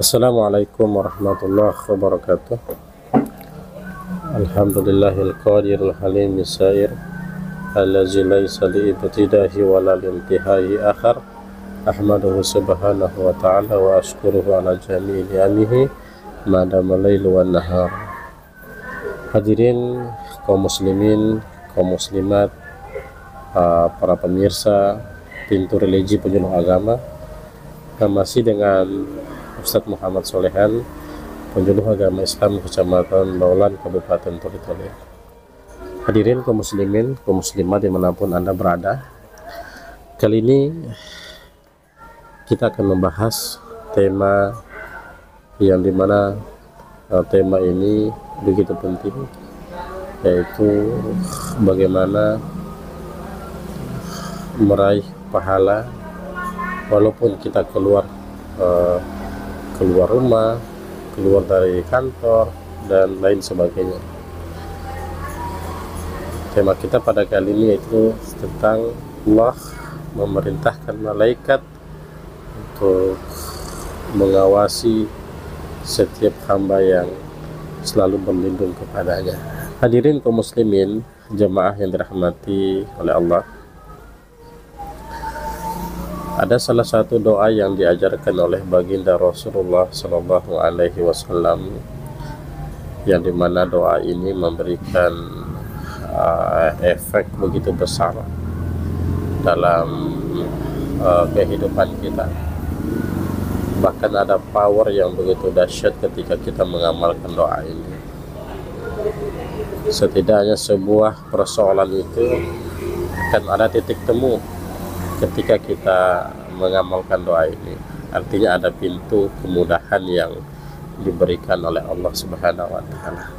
Assalamualaikum warahmatullahi wabarakatuh. Alhamdulillahil qadiril halim misair allazi laisa li ibtidahi wala limtihai akhar. Ahmaduhu subhanahu wa ta'ala wa ashkuruhu ala jami'i ni'amihi madama lailu wan nahar. Hadirin kaum muslimin, kaum muslimat, para pemirsa pintu religi penyuluh agama, masih dengan Ustadz Muhammad Solehan, penjuluh agama Islam Kecamatan Baulan, Kabupaten Toli-Toli. Hadirin kaum muslimin, kaum muslimat dimanapun Anda berada, kali ini kita akan membahas tema yang dimana tema ini begitu penting, yaitu bagaimana meraih pahala walaupun kita keluar rumah, keluar dari kantor, dan lain sebagainya. Tema kita pada kali ini yaitu tentang Allah memerintahkan malaikat untuk mengawasi setiap hamba yang selalu berlindung kepadanya. Hadirin kaum muslimin, jemaah yang dirahmati oleh Allah, ada salah satu doa yang diajarkan oleh baginda Rasulullah Shallallahu Alaihi Wasallam, yang dimana doa ini memberikan efek begitu besar dalam kehidupan kita. Bahkan ada power yang begitu dahsyat ketika kita mengamalkan doa ini. Setidaknya sebuah persoalan itu akan ada titik temu ketika kita mengamalkan doa ini. Artinya ada pintu kemudahan yang diberikan oleh Allah Subhanahu wa Ta'ala.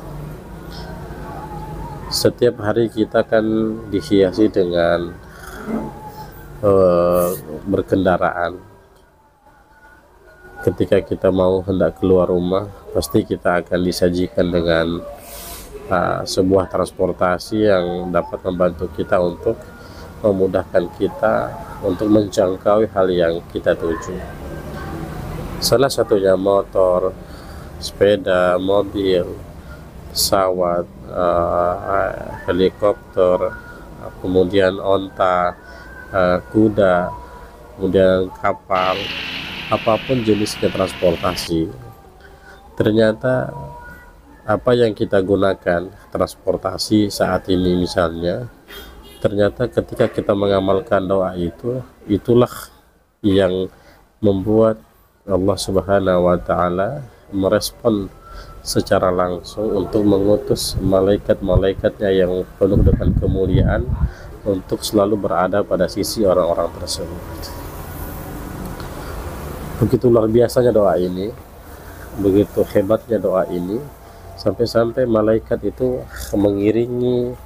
Setiap hari kita kan dihiasi dengan berkendaraan. Ketika kita mau hendak keluar rumah, pasti kita akan disajikan dengan sebuah transportasi yang dapat membantu kita untuk memudahkan kita untuk menjangkau hal yang kita tuju. Salah satunya motor, sepeda, mobil, pesawat, helikopter, kemudian onta, kuda, kemudian kapal, apapun jenisnya transportasi. Ternyata apa yang kita gunakan transportasi saat ini misalnya, ternyata ketika kita mengamalkan doa itu, itulah yang membuat Allah Subhanahu wa Ta'ala merespon secara langsung untuk mengutus malaikat-malaikatnya yang penuh dengan kemuliaan untuk selalu berada pada sisi orang-orang tersebut. Begitu luar biasanya doa ini, begitu hebatnya doa ini, sampai-sampai malaikat itu mengiringi,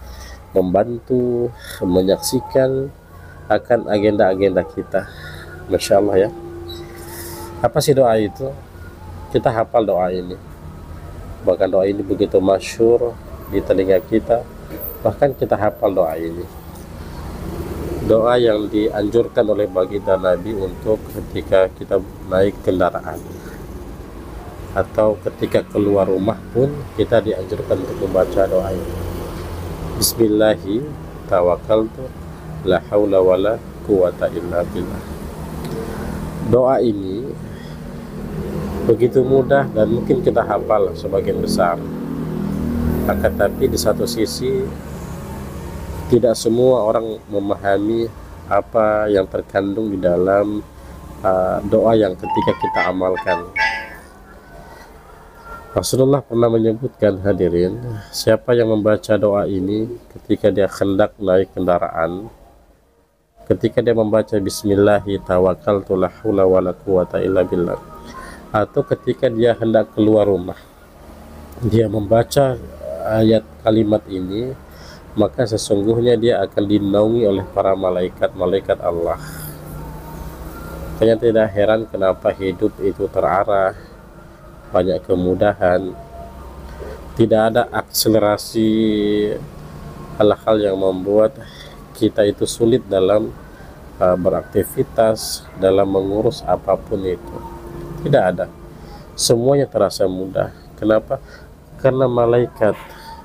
membantu, menyaksikan akan agenda-agenda kita. Masya Allah ya. Apa sih doa itu? Kita hafal doa ini. Bahkan doa ini begitu masyhur di telinga kita. Bahkan kita hafal doa ini. Doa yang dianjurkan oleh baginda Nabi untuk ketika kita naik kendaraan atau ketika keluar rumah pun kita dianjurkan untuk membaca doa ini. Bismillahi tawakkaltu la haula wala quwata illa billah. Doa ini begitu mudah dan mungkin kita hafal sebagian besar. Akan tapi di satu sisi tidak semua orang memahami apa yang terkandung di dalam doa yang ketika kita amalkan. Rasulullah pernah menyebutkan, hadirin, siapa yang membaca doa ini ketika dia hendak naik kendaraan, ketika dia membaca Bismillahi tawakkaltu la haula wala quwata illa billah, atau ketika dia hendak keluar rumah, dia membaca ayat kalimat ini, maka sesungguhnya dia akan dinaungi oleh para malaikat-malaikat Allah. Hanya tidak heran kenapa hidup itu terarah, banyak kemudahan, tidak ada akselerasi hal-hal yang membuat kita itu sulit dalam beraktivitas, dalam mengurus apapun itu. Tidak ada. semuanya terasa mudah. Kenapa? Karena malaikat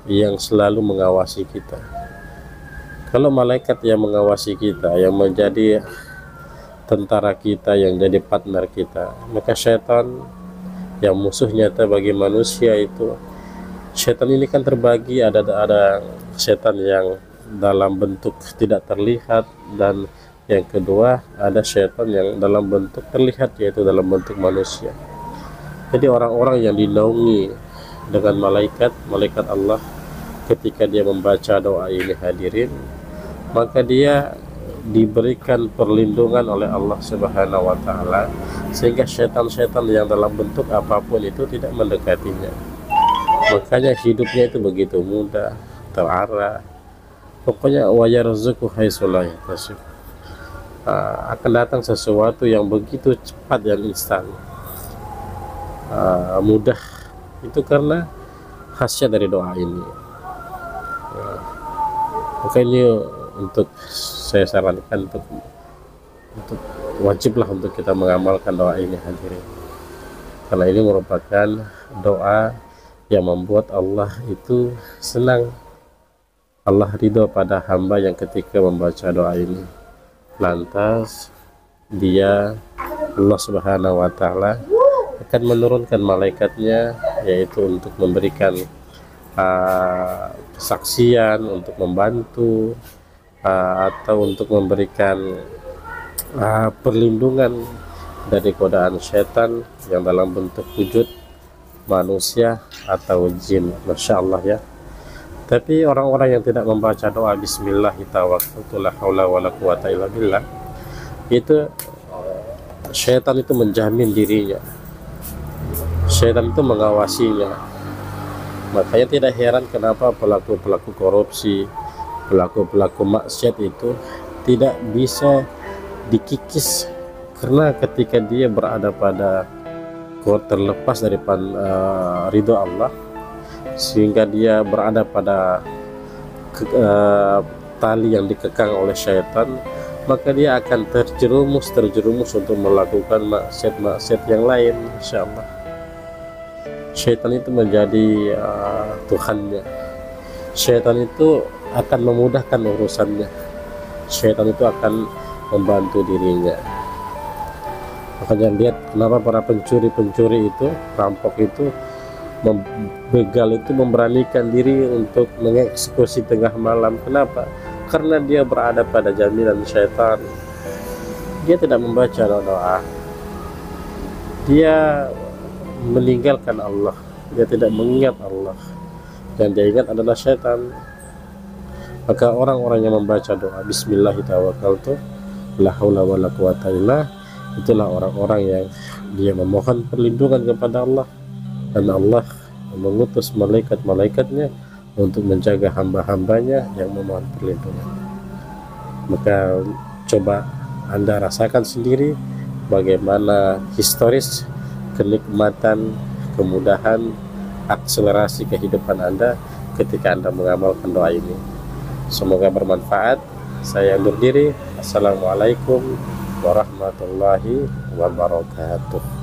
yang selalu mengawasi kita. Kalau malaikat yang mengawasi kita, yang menjadi tentara kita, yang jadi partner kita, maka syaitan yang musuh nyata bagi manusia itu, syaitan ini kan terbagi, ada syaitan yang dalam bentuk tidak terlihat, dan yang kedua ada syaitan yang dalam bentuk terlihat, yaitu dalam bentuk manusia. Jadi orang-orang yang dinaungi dengan malaikat Allah, ketika dia membaca doa ini hadirin, maka dia diberikan perlindungan oleh Allah Subhanahu wa Ta'ala, sehingga syaitan-syaitan yang dalam bentuk apapun itu tidak mendekatinya. Makanya hidupnya itu begitu mudah, terarah. Pokoknya wa yarzuqu haitsu la yahtasib. Akan datang sesuatu yang begitu cepat dan instan, mudah. Itu karena khasiat dari doa ini. Makanya untuk saya sarankan untuk wajiblah untuk kita mengamalkan doa ini hadirin, karena ini merupakan doa yang membuat Allah itu senang. Allah ridho pada hamba yang ketika membaca doa ini, lantas dia, Allah Subhanahu wa Ta'ala, akan menurunkan malaikatnya, yaitu untuk memberikan kesaksian, untuk membantu, atau untuk memberikan perlindungan dari godaan syaitan yang dalam bentuk wujud manusia atau jin. Masya Allah ya. Tapi orang-orang yang tidak membaca doa bismillah tawakkaltu la haula wala quwata illa billah, itu syaitan itu menjamin dirinya, syaitan itu mengawasinya. Makanya tidak heran kenapa pelaku-pelaku korupsi, pelaku-pelaku maksiat itu tidak bisa dikikis, karena ketika dia berada pada terlepas dari ridho Allah, sehingga dia berada pada tali yang dikekang oleh syaitan, maka dia akan terjerumus untuk melakukan maksiat yang lain. Insya Allah syaitan itu menjadi Tuhannya. Syaitan itu akan memudahkan urusannya. Syaitan itu akan membantu dirinya. Makanya lihat kenapa para pencuri itu, perampok itu, begal itu memberanikan diri untuk mengeksekusi tengah malam. Kenapa? Karena dia berada pada jaminan syaitan. Dia tidak membaca doa, dia meninggalkan Allah, dia tidak mengingat Allah, yang dia ingat adalah syaitan. Maka orang-orang yang membaca doa bismillahirrahmanirrahim, la haula wala quwata illa, itulah orang-orang yang dia memohon perlindungan kepada Allah, dan Allah mengutus malaikat-malaikatnya untuk menjaga hamba-hambanya yang memohon perlindungan. Maka coba Anda rasakan sendiri bagaimana historis kenikmatan, kemudahan, akselerasi kehidupan Anda ketika Anda mengamalkan doa ini. Semoga bermanfaat. Saya undur diri. Assalamualaikum warahmatullahi wabarakatuh.